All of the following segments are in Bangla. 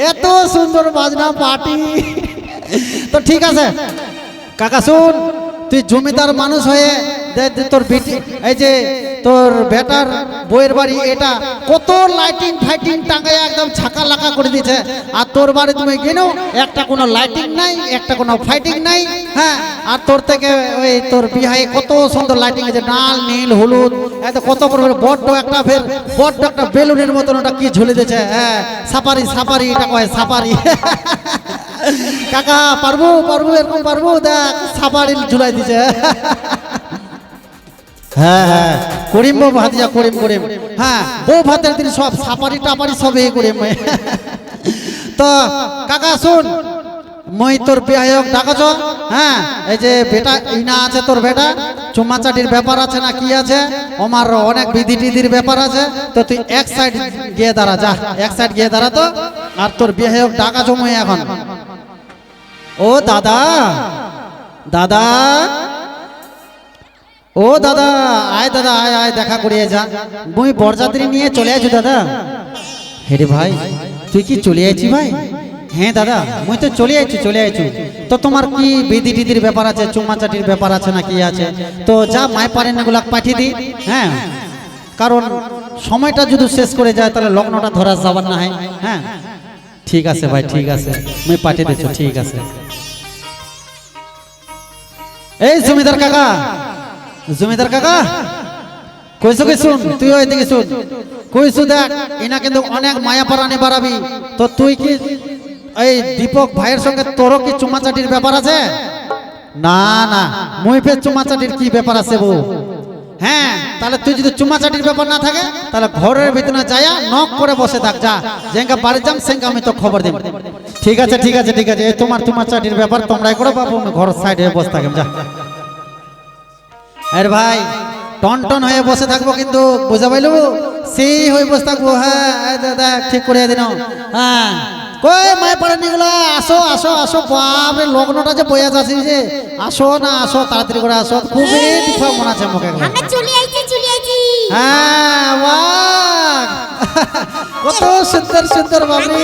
এত সুন্দর বাজনা পার্টি। তো ঠিক আছে কাকা, শুন, তুই জমিদার মানুষ হয়ে তোর বেটি, এই যে তোর বেটার বইয়ের বাড়ি, এটা কত লাইটিং ফাইটিং টাঙ্গায় একদম ছাকা লাকা করে দিয়েছে, আর তোর বাড়ি তুমি গেলেও একটা কোনো লাইটিং নাই, একটা কোনো ফাইটিং নাই। হ্যাঁ, আর তোর থেকে ওই তোর বিহায় কত সুন্দর লাইটিং আছে, লাল নীল হলুদ, এত কত বড় বড্ড একটা, ফের বড্ড একটা বেলুনের মতন ওটা কি ঝুলে দিয়েছে। হ্যাঁ, সাপারি সাপারি, এটা কয় সাপারি। কাকা পারবো পারবো এরকম পারবো, দেখ সাপারি ঝুলাই দিছে। হ্যাঁ হ্যাঁ, করিম বউ ভাতিজা, করিম করিম। হ্যাঁ, বউ ভাতের দিন সব সাপারি টাপারি সব এই করিম। তো কাকা শুন, মই তোর বিহায়ক ডাকাছ। হ্যাঁ, এই যে বেটা ইনা আছে, তোর বেটা চুমাচাটির ব্যাপার আছে না কি আছে, আমার অনেক বিধি টিধির ব্যাপার আছে। তো তুই এক সাইড গিয়ে দাঁড়া, যা এক সাইড গিয়ে দাঁড়া তো। আর তোর বিহায়ক ডাকাছ মই এখন। ও দাদা, দাদা, ও দাদা, আয় দাদা, আয় আয়, দেখা করিয়ে যা। মুই বরযাত্রী নিয়ে চলে আছি দাদা। হেরে ভাই, তুই কি চলে আইছি ভাই? হ্যাঁ দাদা, মুই তো চলে আইছি। তো তোমার কি বিধি টিধির ব্যাপার আছে, চুমাচাটির ব্যাপার আছে না কি আছে? তো যা মায় পারেন এগুলা পাঠিয়ে দি। হ্যাঁ, কারণ সময়টা যদি শেষ করে যায় তাহলে লগ্নটা ধরা যাবার না হয়। হ্যাঁ ঠিক আছে ভাই, ঠিক আছে, মুই পাঠিয়ে দিচ্ছি, ঠিক আছে। এই জমিদার কাকা, জমিদার কাকা কইছো কি? শুন, তুই ওইদিকে শুন, কইছো দেখ, এনা কিন্তু অনেক মায়া পরানি বাড়াবি। তো তুই কি এই দীপক ভাইয়ের সঙ্গে তোরও কি চুমাচাটির ব্যাপার আছে? না না, মুই ফের চুমাচাটির কি ব্যাপার আছে বউ? হ্যাঁ, তাহলে তুই যদি চুমাচাটির ব্যাপার না থাকে তাহলে ঘরের ভিতরে যায়া নক করে বসে থাক, যা যেঙ্গা বাড়ি যাম সেঙ্গা আমি তো খবর দেব। ঠিক আছে ঠিক আছে ঠিক আছে, এই তোমার চুমাচাটির ব্যাপার তোমরাই করে বাবু, আমি ঘর সাইডে বসে থাকি, যা। আরে ভাই, টন টন হয়ে বসে থাকবো কিন্তু, বুঝা পাইলু? সেই হয়ে বসে থাকবো। হ্যাঁ দাদা, ঠিক করে দিন। হ্যাঁ, কই মায় পড়ে নিগুলো, আসো আসো আসো, বাপরে লগ্নটা যে বইয়া যাচ্ছি যে, আসো না আসো, তাড়াতাড়ি করে আসো, খুবই দেখো মনে আছে মুখে। আমরা চলে আইছি। হ্যাঁ, বাহ, কত সুন্দর সুন্দর বাবরি।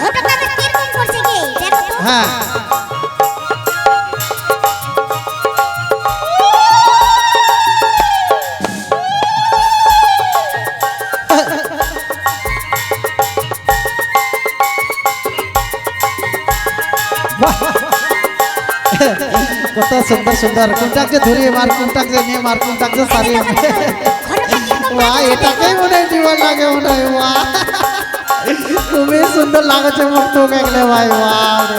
ঘটনা কিরকম করছে কি দেখো তো। হ্যাঁ, কত সুন্দর সুন্দর, কোনটাকে ধরিয়ে মার, কোনটাকে নিয়ে মার, কোনটাকে সারিয়ে মার। বাহ, এটাকেই মনে হয় জীবন লাগে, মনে হয়। বাহ, খুবই সুন্দর লাগছে মুখ তো দেখলে ভাই। বাহ রে,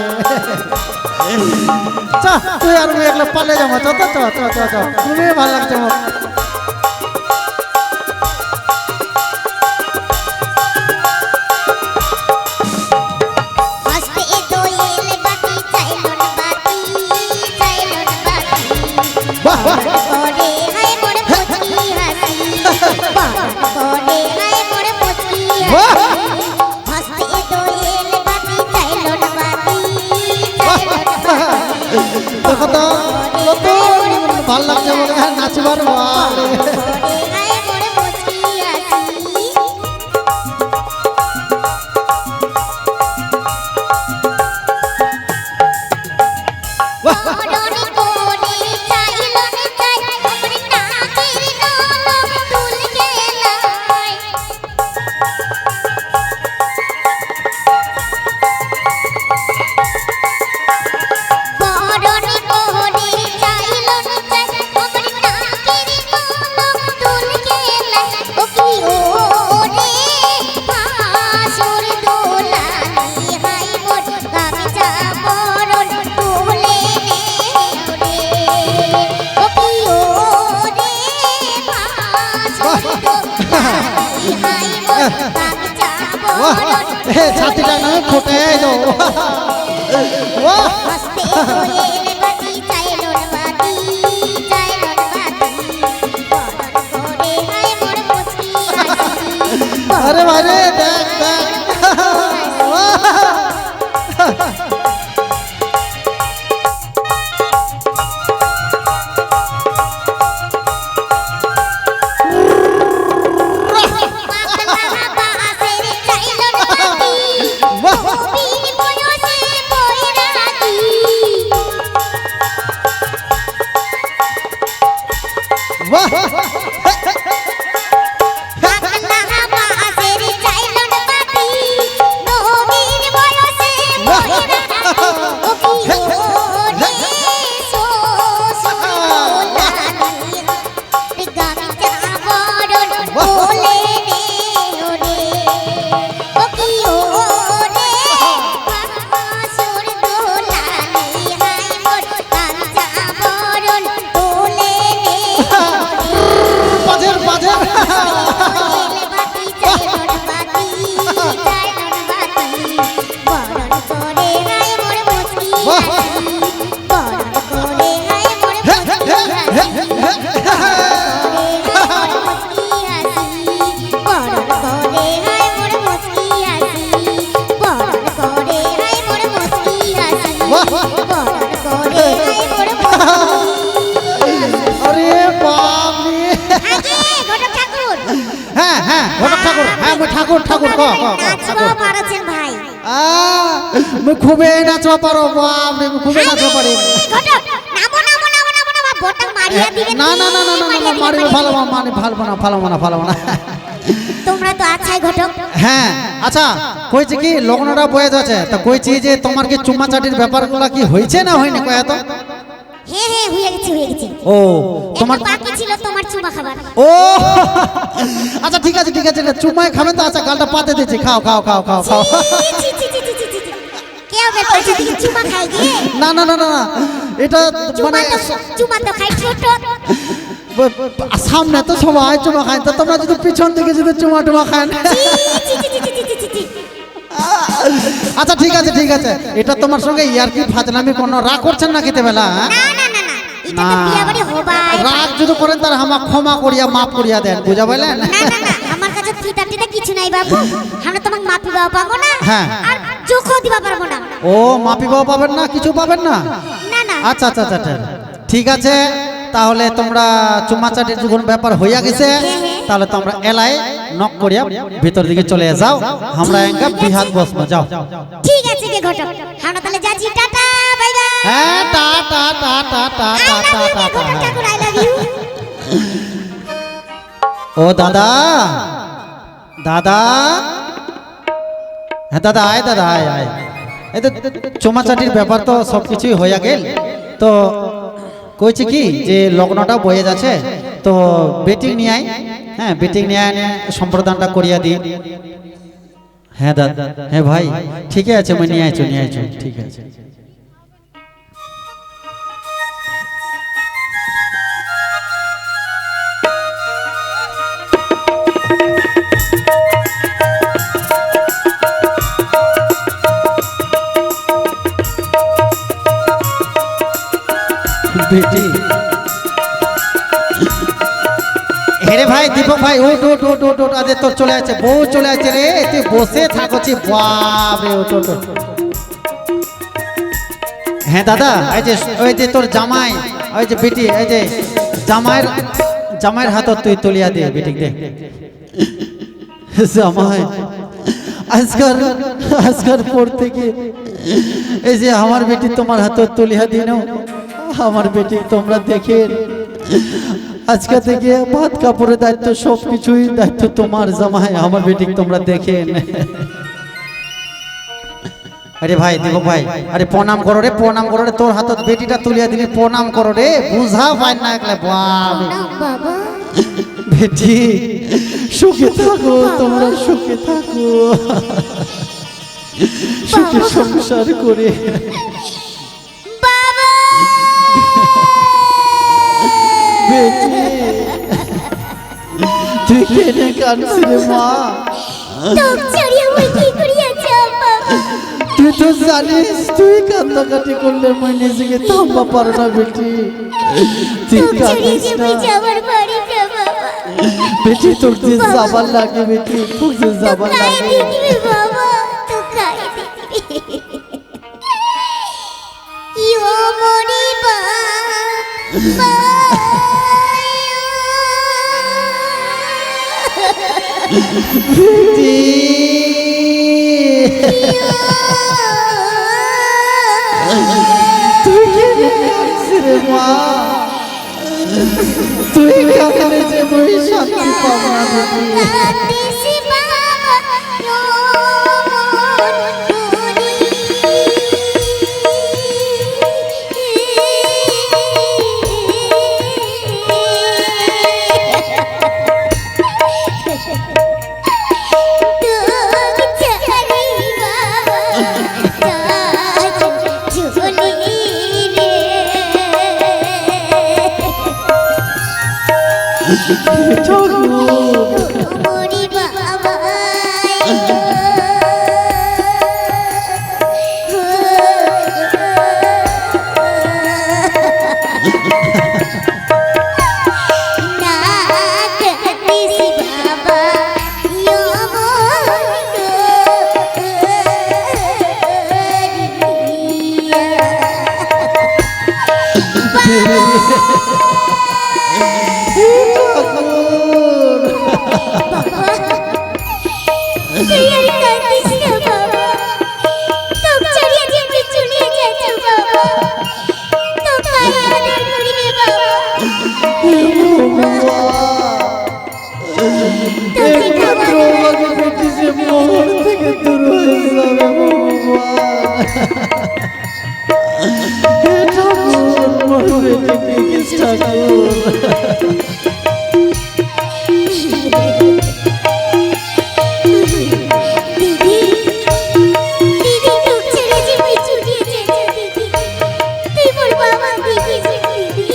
চা তুই আর আমি একলা পালে যাবো, চ চ চ চ চ, খুবই ভালো লাগছে মুখ। দেখো তো কত ভালো লাগছে বলে নাচবার। ছাতিটা না ফোটে দাও। আরে ভাই রে, দেখ দেখ, ও রে বাসুর দোলালি হাই মোর কাঞ্চা বরণ তোলে রে বাজের বাজের বাতি চাইরন বাতি বরণ করে হাই মোর মুচকি হাসি বরণ করে হাই মোর মুচকি হাসি বরণ করে হাই মোর মুচকি হাসি বরণ করে হাই মোর মুচকি হাসি বরণ করে হাই মোর মুচকি আরে বাপ রে আগে ঘটক ঠাকুর হ্যাঁ হ্যাঁ ঘটক ঠাকুর হ্যাঁ মই ঠাকুর ঠাকুর ক নাচবো পারছেন ভাই মই খুবে নাচবা পারো বাপ রে মই খুবে নাচবা পারি ঘটক নামো নামো নামো নামো নামো বটক মারিয়া দিবেন না না না না না না মারি ভালো মানে ভালো না তোমরা তো আছাই ঘটক হ্যাঁ আচ্ছা কইছে কি লগ্নটা বয়ে যাচ্ছে তা কইছি যে তোমার কি চুম্মা চাটির ব্যাপারগুলো কি হইছে না হয়নি কয়া তো হ্যাঁ হ্যাঁ হয়ে গেছে ও তোমার তোমার বাকি ছিল তোমার চুমা খাবার ও আচ্ছা ঠিক আছে চুম্মাই খাবেন তো আচ্ছা গালটা পাতে দিয়েছি খাও ছি, ছি, ছি, ছি, ছি, ছি, ছি। কেউ ব্যাপার থেকে চুমা খাই গে না এটা মানে চুমা তো খাই ছোট সামনে তো সবাই চুমা খায় তো তোমরা যদি পিছন থেকে যদি চুমা খান ছি, ছি, ছি, ছি, ছি, ছি, ছি, ছি। আচ্ছা ঠিক আছে এটা তোমার সঙ্গে ইয়ারকি ফাজলামি কোনো রাগ করছেন না খেতে বেলা হ্যাঁ? না না না না এটা তো বিয়া বাড়ি হবাই রাগ যদি করেন তার হামা ক্ষমা করিয়া মাফ করিয়া দেন বুঝা পাইলেন না না না আমার কাছে ফিতা টিতা কিছু নাই বাবু আমরা তোমাকে মাপি বাবা পাবো না হ্যাঁ। আর চোখও দিবা পারবো না ও মাপি বাবা পাবেন না কিছু পাবেন না না না আচ্ছা ঠিক আছে তাহলে তোমরা চুমাচাটির যখন ব্যাপার হইয়া গেছে তাহলে তোমরা এলাই নক করিয়া ভিতর দিকে চলে যাও আমরা এঙ্গা বিহাত বসবো যাও ঠিক আছে গে ঘটক আমরা তাহলে যাচ্ছি টাটা বাই বাই হ্যাঁ টা ঘটক ঠাকুর আই লাভ ইউ ও দাদা হ্যাঁ দাদা আয় এই তো চুমাচাটির ব্যাপার তো সব কিছুই হইয়া গেল তো কইছে কি যে লগ্নটা বয়ে যাচ্ছে তো বেটিং নিয়ে আয় হ্যাঁ বেটিং নিয়ে আয় সম্প্রদানটা করিয়া দিই হ্যাঁ দাদা হ্যাঁ ভাই ঠিক আছে মই নিয়ে আইছো ঠিক আছে বেটি হেরে ভাই দীপক ভাই ওট আরে তোর চলে আছে বউ চলে আছে রে তুই বসে থাকছি বাপ রে ওট হ্যাঁ দাদা এই যে ওই যে তোর জামাই ওই যে বেটি এই যে জামাইয়ের হাত তুই তুলিয়া দে বেটি দে জামাই আজকার পর থেকে এই যে আমার বেটি তোমার হাত তুলিয়া দিন আমার বেটি তোমরা দেখেন আজকে থেকে ভাত কাপড়ের দায়িত্ব সবকিছুই দায়িত্ব তোমার জামাই আমার বেটি তোমরা দেখেন আরে ভাই দীপক ভাই আরে প্রণাম করো রে তোর হাতত বেটিটা তুলিয়া দিলে প্রণাম করো রে বুঝা পাই না একলা বাবা বাবা বেটি সুখে থাকো তোমরা সুখে থাকো সুখে সংসার করে বাবা বেটি তুই কেনে কাঁদছিস রে মা তোক ছাড়িয়ে মই কি করিয়াছ বাবা তুই তো জানিস তুই কান্দাকাটি করলে মই নিজেকে থামবা পারো না বেটি তুই তোক ছাড়িয়ে কাঁদিস যে না মই যাবার বাড়ি যাব বাবা বেটি তোর যে যাবার লাগে বেটি তোর যে যাবার তোক খাই লাগে দিবি বাবা তোক খাই দিবি ইও মরি বাবা বেটি তুই কেনে কাঁদছিস রে মা তুই কাঁদলে যে মই শান্তি পাবো না বেটি কাঁদিসি বাবা রোমন ধরি তোক ছাড়িয়ে হে ঠাকুর মোর বেটিকে দেখিস ঠাকুর। দিদি দিদি তোকে ছেড়ে যে আমি ছুটিয়ে যেতে দিদি তুই মোর বাবা দিদি দিদি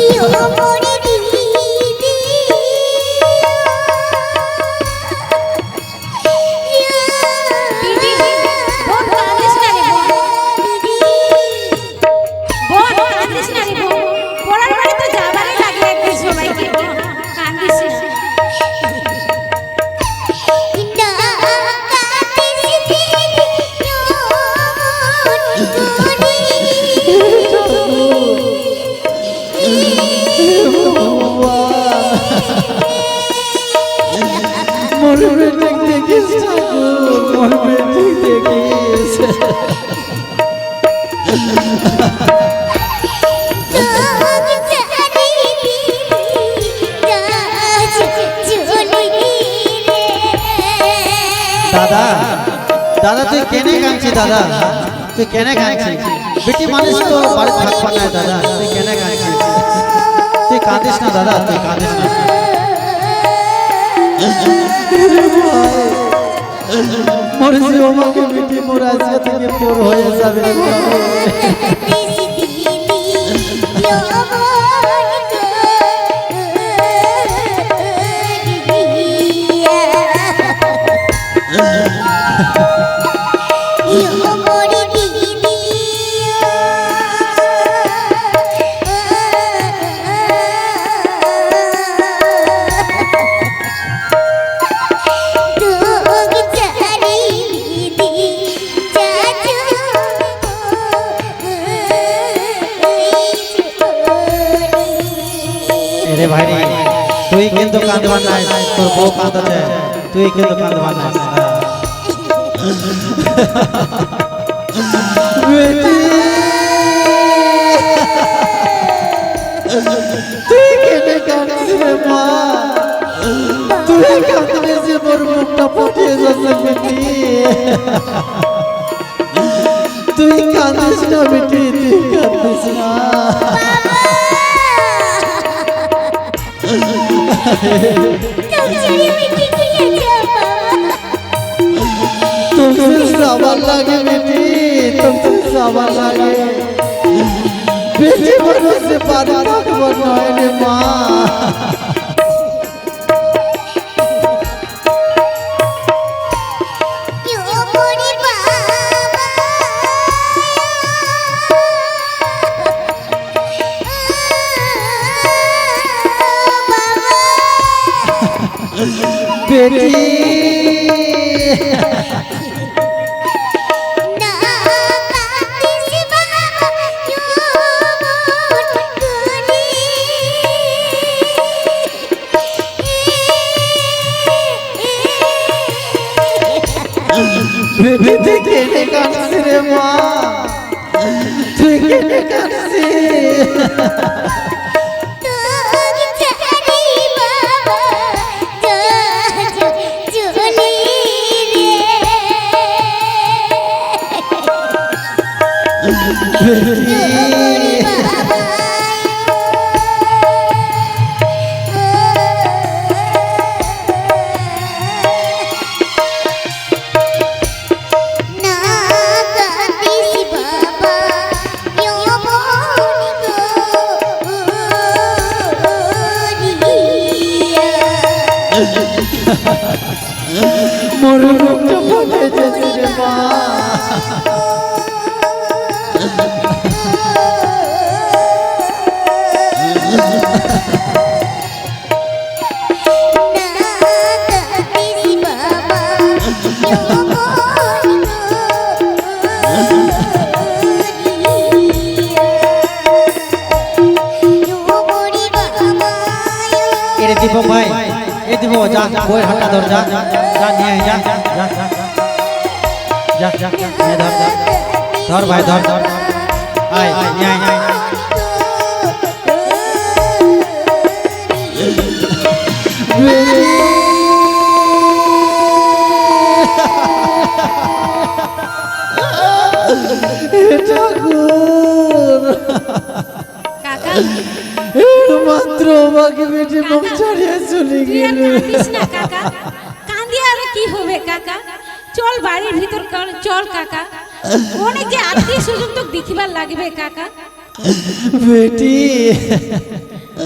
ইয়ো মোরে দিদি দিদি বোন কাঁদিস না রে বোন কাঁদিস না রে বোন পড়ার বাড়ি তো যাবারই লাগে একদিন সবাইকে কাঁদিস না মোর বেটিকে দেখিস ঠাকুর মোর বেটিকে দেখিস। দাদা দাদা তুই কেনে কাঁদছি দাদা তুই কেনে কাঁদছি বেটি মানুষ তো বাড়ি থাকবা না দাদা তুই কেনে কাঁদছি তুই কাঁদিস না দাদা তুই কাঁদিস না মোর জীবনকে বেটি মোর আজকে থেকে পর হয়ে যাবে রে বাবা। রে ভাই রে তুই কিন্তু কাঁদবা না তোর বউ কাঁদছে তুই কিন্তু কাঁদবা না বেটি তুই কেনে কাঁদছিস রে মা তুই কাঁদছিস মোর মুখটা ফুটিয়ে যাচ্ছে বেটি তুই কাঁদিস না বেটি তুই কাঁদিস না तुमसे सावन लागे बेटी तुमसे सावन लागे बेटी बनो से पानी तक बनो रे माँ बेटी बेटी केने कांदছিস রে মা তুই কেনে কাঁদছিস মোর মুখটা ফুটে যাচ্ছে রে মা দিব ভাই এ দিব যা বই হাঁটা ধর যা যা নিয়ে যা যা যা যা যা নিয়ে ধর ধর ভাই ধর ধর আয় নিয়ে আয় বেটি মুখ ছাড়িয়ে চলে তুই আর গেল। কাঁদিস না কাকা, কাঁদিয়ে আর কি হবে কাকা, চল বাড়ির ভিতর চল কাকা, অনেক যে আত্মীয় স্বজন তো দেখিবার লাগবে কাকা। বেটি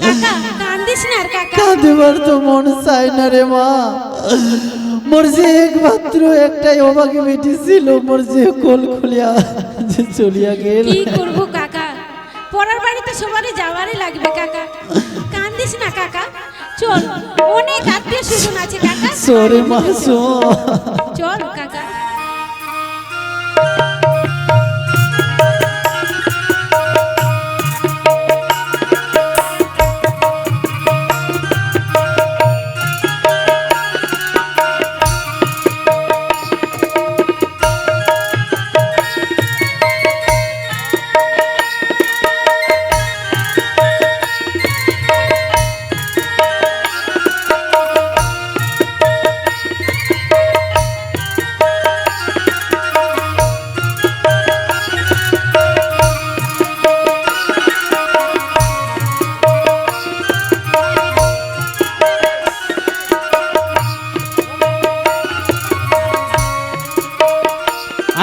কাকা কান্দিস না আর কাকা। কাঁদিবার তো মন চাই না রে মা, মোর যে একমাত্র একটাই অবাকি বেটি ছিল, মোর যে কোল খুলিয়া যে চলিয়া গেল। কি করবো কাকা, পরের বাড়িতে সবারই যাওয়ারই লাগবে কাকা, কান্দিস না কাকা, চল অনেক আত্মীয় স্বজন আছে কাকা, সরে মা সো। চল কাকা।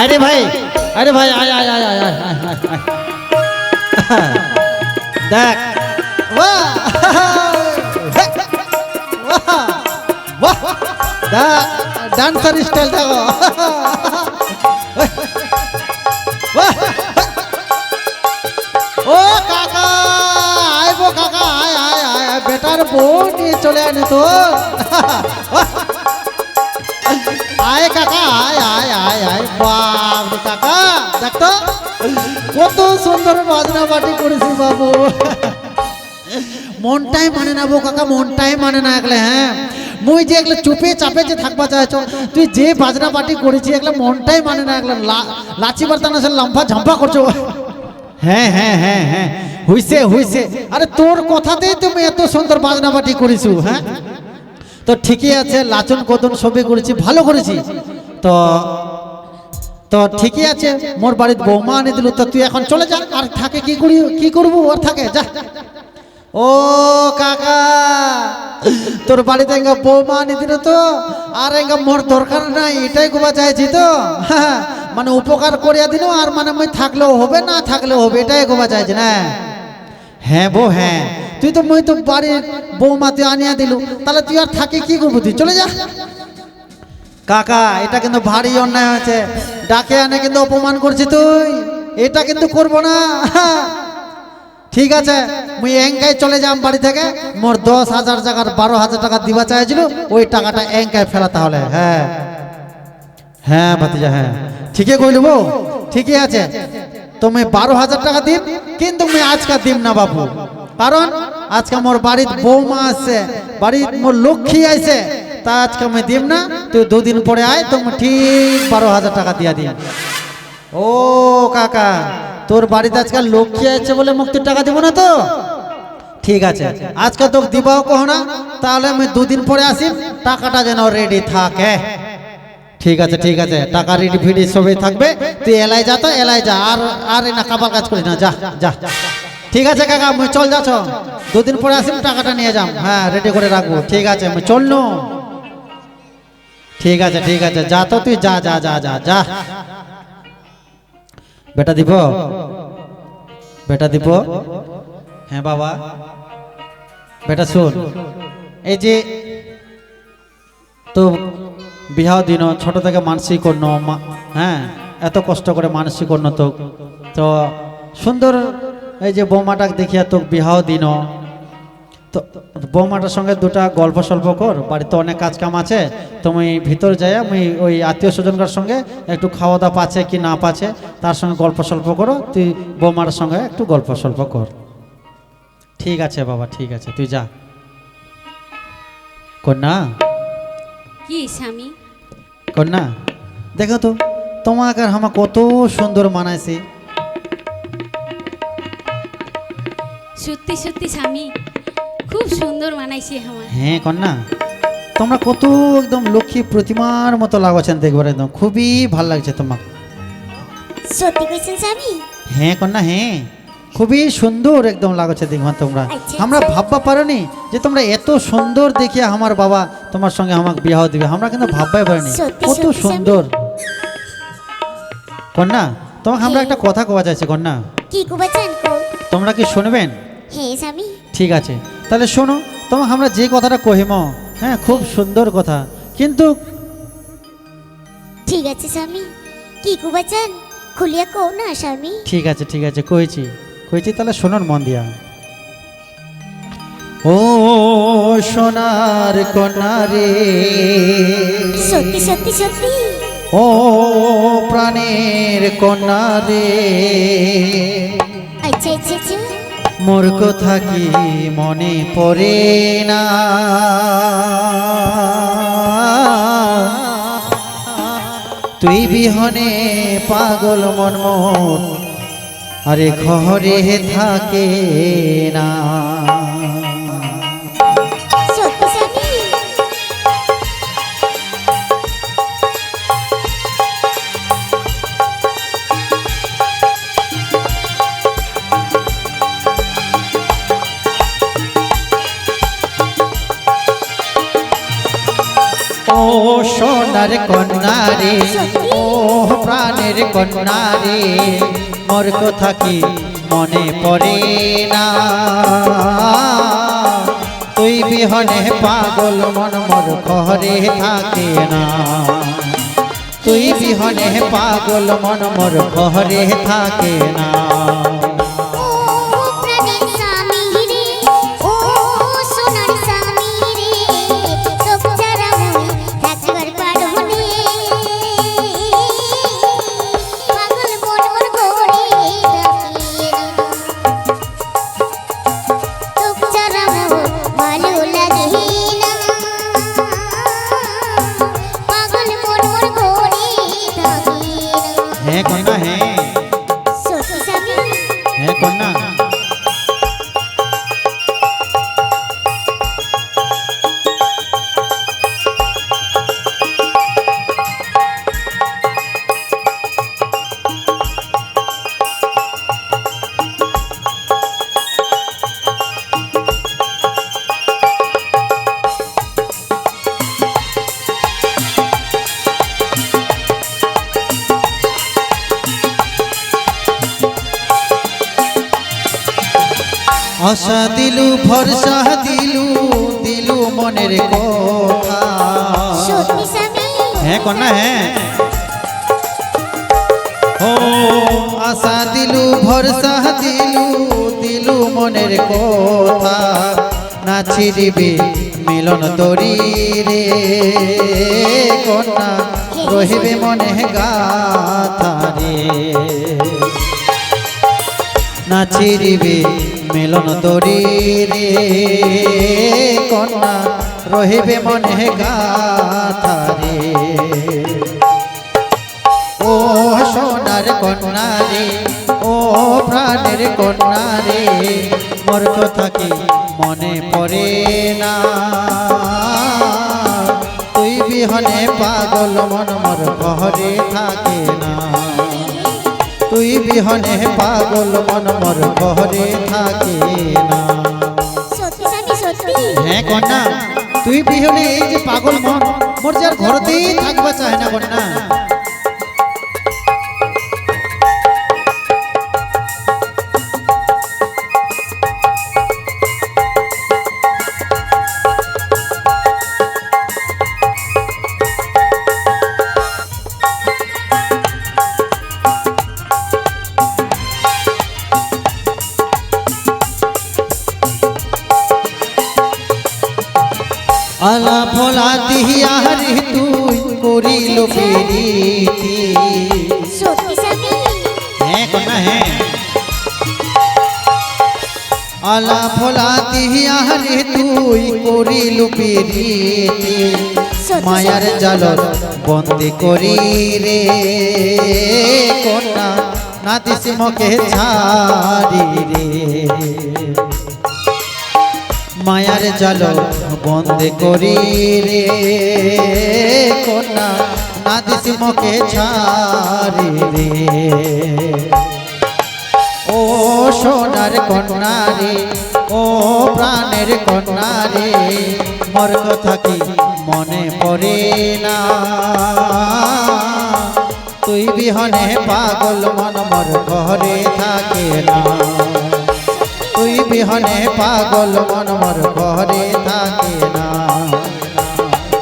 আরে ভাই, আরে ভাই, আয় আয় আয় আয় আয় আয় আয় আয়। দেখ বাহ বাহ, দেখ ডান্সার স্টাইল দেখো। বাহ। ও কাকা আইবো কাকা, আয় আয় আয় আয়, বেটার বউ নিয়ে চলে আনি তো। আয় কাকা, আয় আয় আয় আয়, বাপ রে কাকা, দেখ তো কত সুন্দর বাজনা বাটি করেছি বাবু। মনটাই মানে না বো কাকা, মনটাই মানে না একলে। হ্যাঁ মুই যে একলে চুপে চাপে যে থাকবা চাইছ, তুই যে বাজনা বাটি করেছি একলে মনটাই মানে না, একলে লাচি বার্তান আছে লম্ফা ঝম্পা করছো। হ্যাঁ হ্যাঁ হ্যাঁ হ্যাঁ, হইছে হইছে, আরে তোর কথাতেই তুমি এত সুন্দর বাজনা বাটি করেছো। হ্যাঁ তো ঠিকই আছে, লাচন কদন সবই করেছি, ভালো করেছি। তো তো ঠিকই আছে, মোর বাড়ির বৌমা আনে দিল, তো তুই এখন চলে যা, আর থাকে কি করি, কি করবো আর থাকে যা। ও কাকা তোর বাড়িতে এঙ্গা বৌমা আনে দিল তো, আর এঙ্গা মোর দরকার নাই, এটাই গোবা চাইছি তো। হ্যাঁ মানে উপকার করিয়া দিল, আর মানে মই থাকলেও হবে না থাকলেও হবে, এটাই গোবা চাইছি না। হ্যাঁ বো হ্যাঁ, তুই তো মই তো বাড়ির বৌমাতে আনিয়া দিলু, তাহলে তুই আর থাকে কি করবো, তুই চলে যা। কাকা এটা কিন্তু ভারী অন্যায় হয়েছে, ডাকে আনে কিন্তু অপমান করছি তুই, এটা কিন্তু করবো না। ঠিক আছে মুই এঙ্কাই চলে যাম বাড়ি থেকে, মোর 10,000 টাকার 12,000 টাকা দিবা চাইছিল, ওই টাকাটা এঙ্কাই ফেলা তাহলে। হ্যাঁ হ্যাঁ ভাতিজা, হ্যাঁ ঠিকই কইলু বউ, ঠিকই আছে, তুমি 12,000 টাকা দিন, কিন্তু মুই আজকে দিম না বাবু, কারণ আজকে মোর বাড়ির বৌমা আছে, বাড়ির মোর লক্ষ্মী আছে, তা আজকে আমি দিম না, তুই 2 দিন পরে আয়, তুমি ঠিক 12,000 টাকা দিয়া দিন। ও কাকা তোর বাড়িতে আজকে লক্ষ্মী আছে বলে মুক্তির টাকা দিব না তো, ঠিক আছে আজকে তোকে দিবাও কহ না, তাহলে আমি 2 দিন পরে আসি, টাকাটা যেন রেডি থাকে। ঠিক আছে ঠিক আছে, টাকা রেডি ফিডি সবই থাকবে, তুই এলাই যা, তো এলাই যা, আর আর না কাবার কাজ করিস না, যা যা। ঠিক আছে কাকা মুই চল যাচ্ছ, 2 দিন পরে আসিম, টাকাটা নিয়ে যাম, হ্যাঁ রেডি করে রাখবো। ঠিক আছে মুই চলনু, ঠিক আছে ঠিক আছে, যা তো তুই যা যা যা যা যা। বেটা দিব, বেটা দিব, হ্যাঁ বাবা বেটা শোন, এই যে তো বিহাও দিন ছোট থেকে মানসিক করন, হ্যাঁ এত কষ্ট করে মানসিক করন, তো তো সুন্দর এই যে বৌমাটাক দেখিয়া তো বিহাও দিন, তো বৌমাটার সঙ্গে 2টা গল্প সল্প কর, বাড়িতে অনেক কাজ কাম আছে, তুমি ভিতর যাই, আমি ওই আত্মীয় স্বজনকার সঙ্গে একটু খাওয়া দাওয়া পাচ্ছে কি না পাচ্ছে তার সঙ্গে গল্প সল্প করো, তুই বৌমার সঙ্গে একটু গল্প সল্প কর। ঠিক আছে বাবা ঠিক আছে, তুই যা। কন্যা কি স্বামী, কন্যা দেখো তো তোমাকে আর আমার কত সুন্দর মানাইছে। সত্যি সত্যি স্বামী খুব সুন্দর মানাইছে আমার। হ্যাঁ কন্যা তোমরা কত একদম লক্ষ্মী প্রতিমার মতো লাগছেন দেখবার, একদম খুবই ভাল লাগছে তোমাকে। সত্যি কইছেন স্বামী? হ্যাঁ কন্যা হ্যাঁ, খুবই সুন্দর একদম লাগছে দেখবা তোমরা। আচ্ছা, আমরা আচ্ছা। ভাববা পারিনি যে তোমরা এত সুন্দর দেখিয়া আমার বাবা তোমার সঙ্গে আমাকে বিবাহ দিবে, আমরা কিন্তু ভাববাই পারিনি সত্যি, কত সত্যি, সুন্দর। কন্যা তোমাকে আমরা একটা কথা কওয়া যাচ্ছে কন্যা, কি কুবাচান কো? তোমরা কি শুনবেন? হ্যাঁ স্বামী। ঠিক আছে তাহলে শোনো, তোমাকে আমরা যে কথাটা কহিম, হ্যাঁ খুব সুন্দর কথা, কিন্তু ঠিক আছে স্বামী, কি কুবাচান খুলিয়া কো না স্বামী। ঠিক আছে কইছি তাহলে শোনোর মন দিয়া। ও সোনার কন্যা রে, সত্যি সত্যি সত্যি। ও প্রাণের কন্যা রে, আচ্ছা আচ্ছা আচ্ছা। মোর কথা কি মনে পড়ে না, তুই বিহনে পাগল মন মোর আরে ঘরে থাকে না। সত্যি স্বামী। ও সোনার কন্যা রে, ও প্রাণের কন্যা রে, মোর কথা কি মনে পড়ে না, তুই বিহনে পাগল মন মোর ঘরে থাকে না, তুই বিহনে পাগল মন মোর ঘরে থাকে না। ও প্রাণের স্বামী রে, ও সোনার স্বামী রে, তোকে ছাড়া মই থাকবার পারব নে। পাগল মন মোর ঘরে থাকে না, তোকে ছাড়া মোর ভালো লাগে না। পাগল মন মোর ঘরে থাকে না। হ্যাঁ কন্যা, হ্যাঁ সত্যি স্বামী। হ্যাঁ কন্যা। আশা দিলু ভরসা দিলু, দিলু মনের কথা। সত্যি স্বামী। হ্যাঁ কন্যা, হ্যাঁ ও আশা দিলু ভরসা দিলু, দিলু মনের কথা, নাচি দিবি মিলন তরি রে কন্যা, রহিবে মনে গাথা রে, নাচিরিবে মিলন তরি রে কন্যা, রহিবে মনে গাথা রে। ও সোনার কন্যা রে, ও প্রাণের কন্যা রে, মোর কথা কি মনে পড়ে না, তুই বিহনে পাগল মন মোর ঘরে থাকে না, তুই বিহনে পাগল মন মোর ঘরে থাকে না। সত্যি স্বামী সত্যি। হ্যাঁ কন্যা, তুই বিহনে এই যে পাগল মন মোর যার ঘরতেই থাকবা চায় না কন্যা। আলা ভোলা দিহিয়া রে তুই করিল প্রীতি। সত্যি স্বামী। হ্যাঁ কন্যা, হ্যাঁ আলা ভোলা দিহিয়া রে তুই করিল প্রীতি, সত্যি মায়ার স্বামী। জাল বন্দি করি রে কন্যা, নাতিস মকে ছাড়ি রে, মায়ার জাল বন্দে করি রে কন্যা, নাদিস মকে ছাড়ি রে। ও ও সোনার কন্যা রে, ও প্রাণের কন্যা রে, মোর কথা কি মনে পড়ে না? তুই বিহনে পাগল মন মোর ঘরে থাকে না। তুই বিহনে পাগল মন মোর ঘরে থাকে না।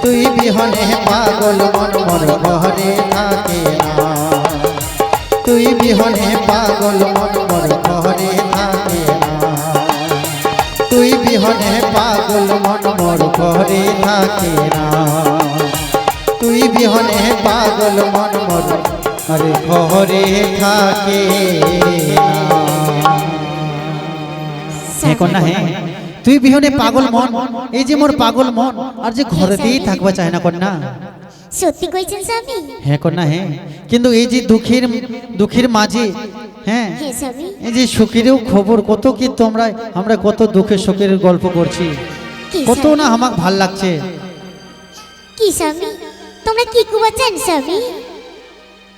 তুই বিহনে পাগল মন মোর ঘরে থাকে না। তুই বিহনে পাগল মন মোর ঘরে থাকে না। তুই বিহনে পাগল মন মোর ঘরে থাকে না। তুই বিহনে পাগল মন মোর আরে ঘরে থাকে না। হ্যাঁ কন্যা হ্যাঁ, তুই বিহনে পাগল মন, এই যে মোর পাগল মন আর যে ঘরেতেই থাকবা চায় না কন্যা। সত্যি কইছেন স্বামী? হ্যাঁ কন্যা হ্যাঁ, কিন্তু এই যে দুঃখের মাঝে হ্যাঁ হ্যাঁ স্বামী। এই যে সুখেরও খবর কত কি তোমরা আমরা কত দুঃখের সুখের গল্প করছি, কি কত স্বামী? না আমাকে ভাল লাগছে। কি স্বামী তোমরা কি কুবাচ্ছেন স্বামী?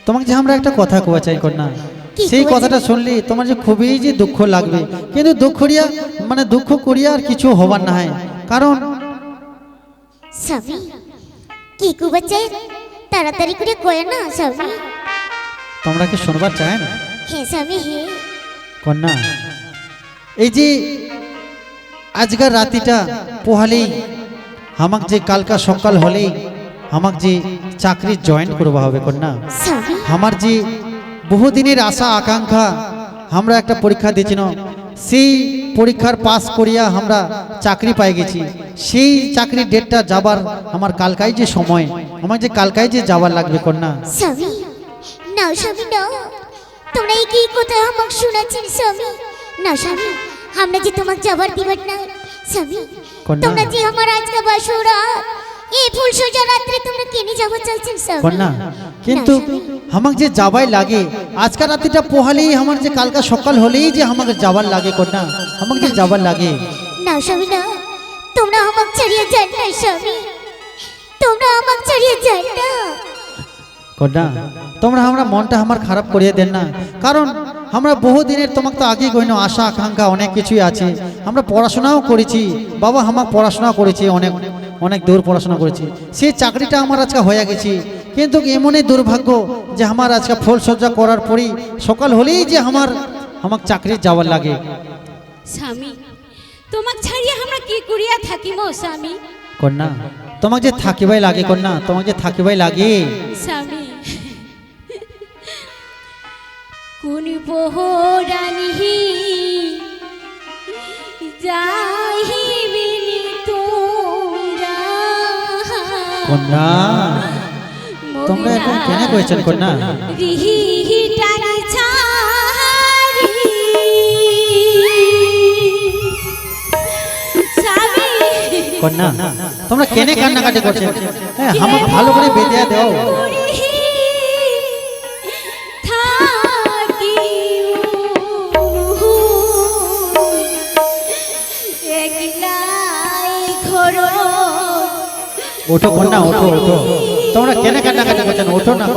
তোমাকে যে আমরা একটা কথা কোয়া চাই কন্যা, কি সেই কোয়া কথাটা চাই? শুনলি তোমার যে খুবই যে দুঃখ লাগবে, কিন্তু দুঃখ করিয়া আর কিছু হবার না হয়। কারণ স্বামী কি কুবাচ্ছেন? তাড়াতাড়ি করে কয় না স্বামী। তোমরা কি শুনবার চায় না হ্যাঁ স্বামী হ্যাঁ। কন্যা? এই যে আজকাল রাতিটা পোহালেই আমাক যে কালকা সকাল হলেই আমাক যে চাকরি জয়েন করবা হবে কন্যা। স্বামী আমার যে বহুদিনের আশা আকাঙ্ক্ষা, আমরা একটা পরীক্ষা দিয়েছিলাম, সেই পরীক্ষার পাস করিয়া আমরা চাকরি পাই গেছি। সেই চাকরির ডেটটা যাবার আমার কালকাই যে সময়, আমার যে কালকাই যে যাবার লাগবে কন্যা। স্বামী নাও স্বামী নাও, তোমরা এই কি কথা আমাকে শোনাচ্ছেন স্বামী? না স্বামী, আমরা যে তোমাকে যাবার দিবার না স্বামী। কন্যা। তোমরা যে আমার আজকে বাসুরা এই ফুল সোজা রাত্রে তোমরা কেনে যাবার চাইছেন স্বামী? কন্যা কিন্তু না, স্বামী। আমাকে যে যাবাই লাগে, আজকাল রাতিটা পোহালেই আমার যে কালকা সকাল হলেই যে আমাকে যাবার লাগে কন্যা, আমাকে যে যাবার লাগে। না স্বামী না, তোমরা আমাকে ছাড়িয়ে যান না স্বামী, তোমরা আমাকে ছাড়িয়ে যান না। কন্যা তোমরা আমরা মনটা আমার খারাপ করিয়ে দেন না, কারণ আমরা বহুদিনের তোমাকে তো আগে কইনো আশা আকাঙ্ক্ষা অনেক কিছুই আছে। আমরা পড়াশোনাও করেছি, বাবা আমার পড়াশোনা করেছি, অনেক অনেক দূর পড়াশোনা করেছি। সেই চাকরিটা আমার আজকে হয়ে গেছি, কিন্তু এমনই দুর্ভাগ্য যে আমার আজকে ফুলসজ্জা করার পরই সকাল হলেই যে আমাকে চাকরি যাওয়ার লাগে। স্বামী তোমাক ছাড়িয়ে আমরা কি করিয়া থাকিব স্বামী? কন্যা তোমাকে যে থাকিবাই লাগে কন্যা, তোমাকে যে থাকিবাই লাগে। স্বামী কোন পোহরানি যাইবিনি তোমরা কন্যা তোমরা এখন কেন কইছেন কন্যা? রিহিটানি ছাড়ি স্বামী কন্যা তোমরা কেন কান্নাকাটি করছেন? হ্যাঁ আমাকে ভালো করে বেঁধে দাও। ওঠো কন্যা ওঠো ওঠো, তোমরা কেন কান্নাকাটি করছেন? ওঠো না কন্যা।